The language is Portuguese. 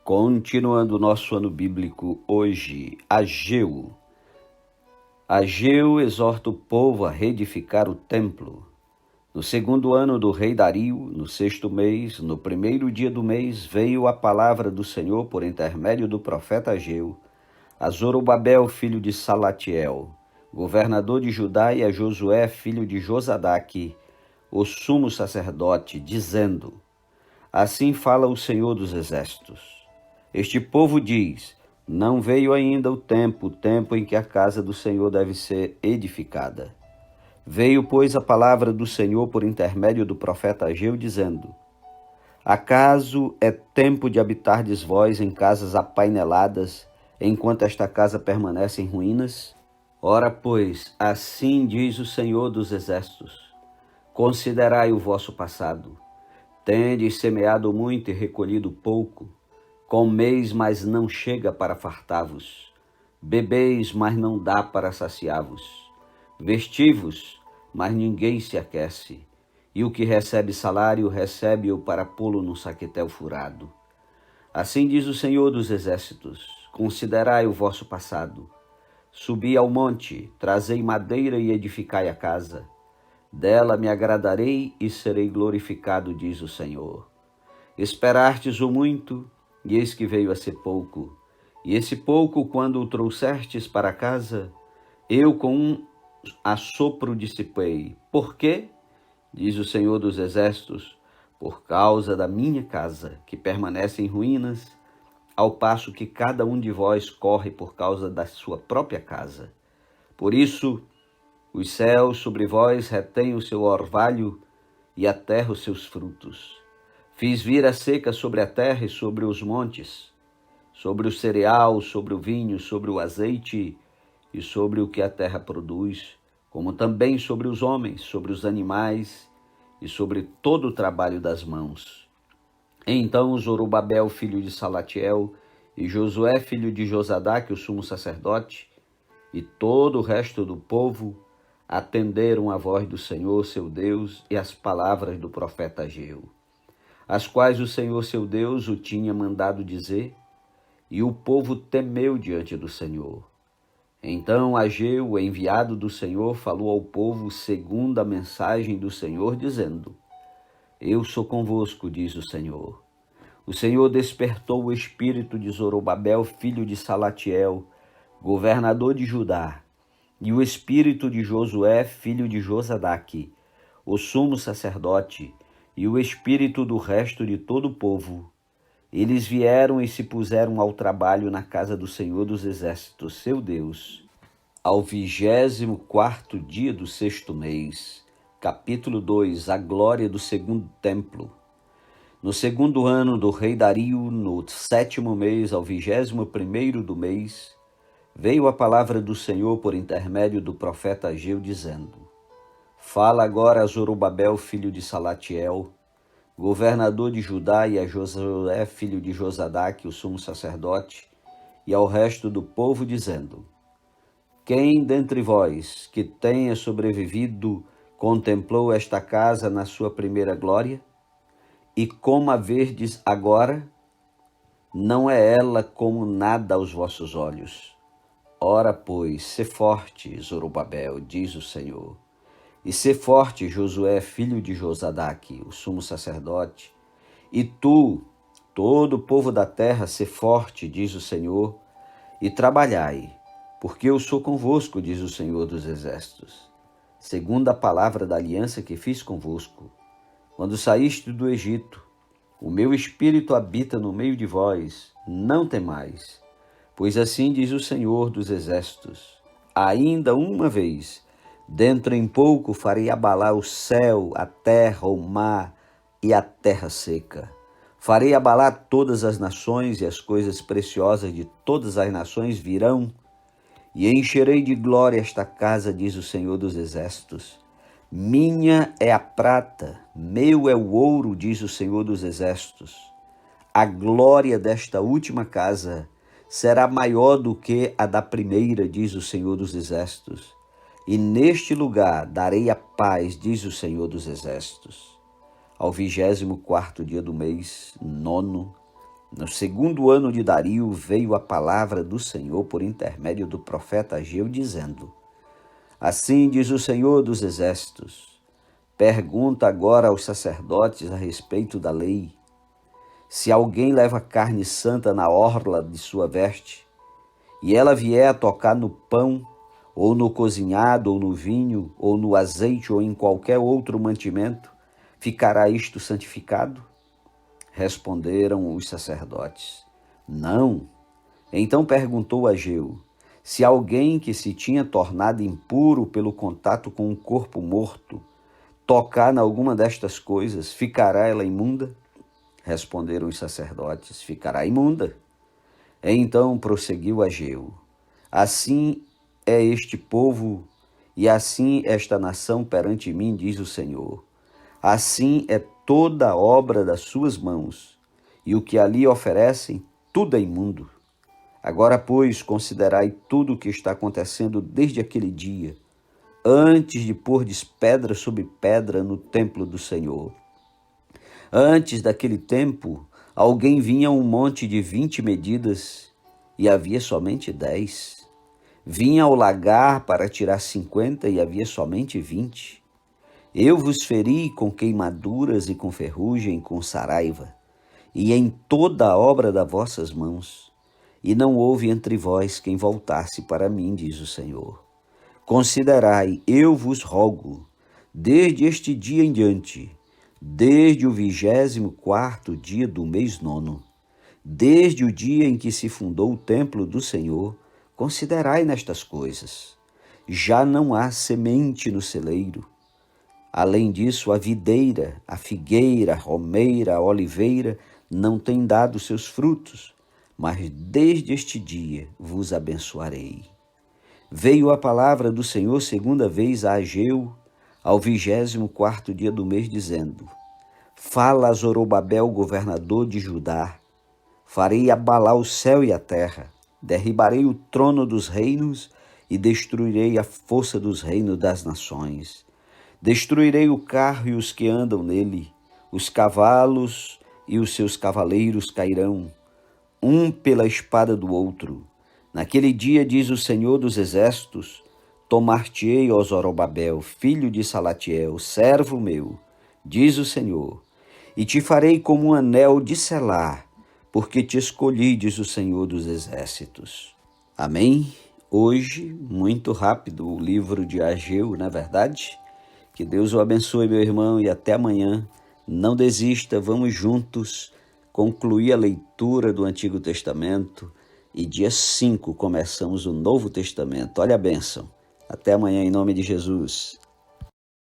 Continuando o nosso ano bíblico hoje, Ageu. Ageu exorta o povo a reedificar o templo. No segundo ano do rei Dario, no sexto mês, no primeiro dia do mês, veio a palavra do Senhor por intermédio do profeta Ageu, a Zorobabel, filho de Salatiel, governador de Judá, e a Josué, filho de Josadaque, o sumo sacerdote, dizendo: Assim fala o Senhor dos Exércitos. Este povo diz: não veio ainda o tempo em que a casa do Senhor deve ser edificada. Veio, pois, a palavra do Senhor por intermédio do profeta Ageu, dizendo: acaso é tempo de habitardes vós em casas apaineladas, enquanto esta casa permanece em ruínas? Ora, pois, assim diz o Senhor dos Exércitos: considerai o vosso passado. Tendes semeado muito e recolhido pouco. Comeis, mas não chega para fartar-vos. Bebeis, mas não dá para saciar-vos. Vestivos, mas ninguém se aquece. E o que recebe salário, recebe-o para pô-lo num saquetel furado. Assim diz o Senhor dos Exércitos: considerai o vosso passado. Subi ao monte, trazei madeira e edificai a casa. Dela me agradarei e serei glorificado, diz o Senhor. Esperastes o muito, e eis que veio a ser pouco. E esse pouco, quando o trouxestes para casa, eu com um assopro dissipei. Por quê? Diz o Senhor dos Exércitos: por causa da minha casa, que permanece em ruínas, ao passo que cada um de vós corre por causa da sua própria casa. Por isso, os céus sobre vós retêm o seu orvalho e a terra os seus frutos. Fiz vir a seca sobre a terra e sobre os montes, sobre o cereal, sobre o vinho, sobre o azeite e sobre o que a terra produz, como também sobre os homens, sobre os animais e sobre todo o trabalho das mãos. Então Zorobabel, filho de Salatiel, e Josué, filho de Josadaque, o sumo sacerdote, e todo o resto do povo atenderam a voz do Senhor, seu Deus, e as palavras do profeta Ageu, as quais o Senhor, seu Deus, o tinha mandado dizer, e o povo temeu diante do Senhor. Então Ageu, o enviado do Senhor, falou ao povo segundo a mensagem do Senhor, dizendo: eu sou convosco, diz o Senhor. O Senhor despertou o espírito de Zorobabel, filho de Salatiel, governador de Judá, e o espírito de Josué, filho de Josadaque, o sumo sacerdote, e o espírito do resto de todo o povo. Eles vieram e se puseram ao trabalho na casa do Senhor dos Exércitos, seu Deus, ao 24º dia do sexto mês. Capítulo 2. A glória do segundo templo. No segundo ano do rei Dario, no sétimo mês, ao 21º do mês, veio a palavra do Senhor por intermédio do profeta Ageu, dizendo: fala agora a Zorobabel, filho de Salatiel, governador de Judá, e a Josué, filho de Josadaque, o sumo sacerdote, e ao resto do povo, dizendo: quem dentre vós que tenha sobrevivido contemplou esta casa na sua primeira glória? E como a verdes agora, não é ela como nada aos vossos olhos. Ora, pois, sê forte, Zorobabel, diz o Senhor, e sê forte, Josué, filho de Josadaque, o sumo sacerdote, e tu, todo o povo da terra, sê forte, diz o Senhor, e trabalhai, porque eu sou convosco, diz o Senhor dos Exércitos, segundo a palavra da aliança que fiz convosco. Quando saíste do Egito, o meu espírito habita no meio de vós, não temais, pois assim diz o Senhor dos Exércitos: ainda uma vez, dentro em pouco farei abalar o céu, a terra, o mar e a terra seca. Farei abalar todas as nações, e as coisas preciosas de todas as nações virão, e encherei de glória esta casa, diz o Senhor dos Exércitos. Minha é a prata, meu é o ouro, diz o Senhor dos Exércitos. A glória desta última casa será maior do que a da primeira, diz o Senhor dos Exércitos. E neste lugar darei a paz, diz o Senhor dos Exércitos. Ao 24º dia do mês, nono, No segundo ano de Dario veio a palavra do Senhor por intermédio do profeta Ageu, dizendo: Assim diz o Senhor dos Exércitos, pergunta agora aos sacerdotes a respeito da lei. Se alguém leva carne santa na orla de sua veste, e ela vier a tocar no pão, ou no cozinhado, ou no vinho, ou no azeite, ou em qualquer outro mantimento, ficará isto santificado? Responderam os sacerdotes: Não. Então perguntou Ageu: Se alguém que se tinha tornado impuro pelo contato com um corpo morto tocar em alguma destas coisas, ficará ela imunda? Responderam os sacerdotes: Ficará imunda. Então prosseguiu Ageu: Assim é este povo e assim esta nação perante mim, diz o Senhor. Assim é toda a obra das suas mãos, e o que ali oferecem, tudo é imundo. Agora, pois, considerai tudo o que está acontecendo desde aquele dia, antes de pordes pedra sobre pedra no templo do Senhor. Antes daquele tempo, alguém vinha a um monte de 20 medidas e havia somente 10. Vinha ao lagar para tirar 50 e havia somente 20. Eu vos feri com queimaduras e com ferrugem, com saraiva, e em toda a obra das vossas mãos, e não houve entre vós quem voltasse para mim, diz o Senhor. Considerai, eu vos rogo, desde este dia em diante, desde o 24º dia do mês 9º, desde o dia em que se fundou o templo do Senhor, considerai nestas coisas. Já não há semente no celeiro. Além disso, a videira, a figueira, a romeira, a oliveira não têm dado seus frutos, mas desde este dia vos abençoarei. Veio a palavra do Senhor segunda vez a Ageu, ao 24º dia do mês, dizendo: Fala a Zorobabel, governador de Judá, farei abalar o céu e a terra, derribarei o trono dos reinos e destruirei a força dos reinos das nações. Destruirei o carro e os que andam nele, os cavalos e os seus cavaleiros cairão, um pela espada do outro. Naquele dia, diz o Senhor dos Exércitos, tomar-te-ei, ó Zorobabel, filho de Salatiel, servo meu, diz o Senhor, e te farei como um anel de selar, porque te escolhi, diz o Senhor dos Exércitos. Amém? Hoje, muito rápido, o livro de Ageu, não é verdade? Que Deus o abençoe, meu irmão, e até amanhã. Não desista, vamos juntos concluir a leitura do Antigo Testamento e dia 5 começamos o Novo Testamento. Olha a bênção. Até amanhã, em nome de Jesus.